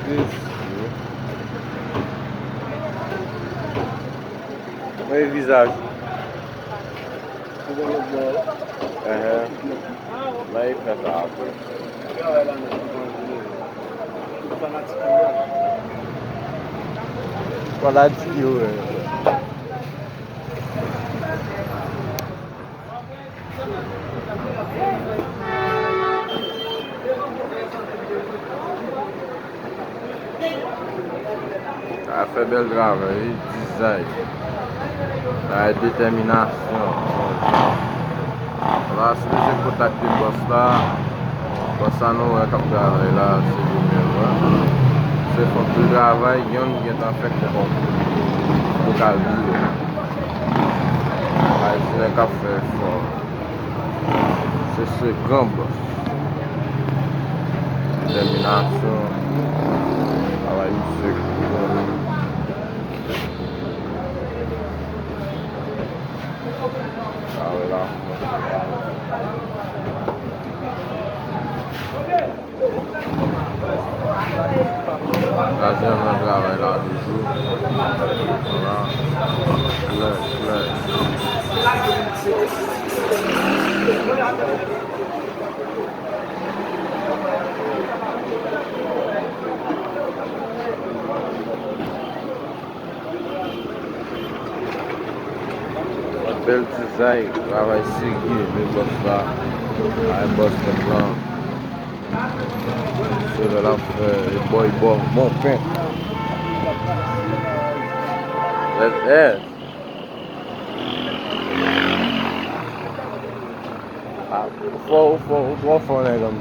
Desi. Mwen vizaj. La yi fè sa apè. Fanatik yo e. A fè bel drave, yi dizay. La yi determinasyon. La se lè kontakte boss la. Boss la nou kap drave la, se yo men. Se fòk de travay, yon gen tan fèk de bon. Pou kal di. A yi se kap fè fòk. Se gran boss. Determinasyon. A la yi se kou. La jen men travay la dijou. Bel dizay, travay sigi, le boss la. Ay boss de plan. Se de la fè, e boy bon pen. Ou fò nè gam.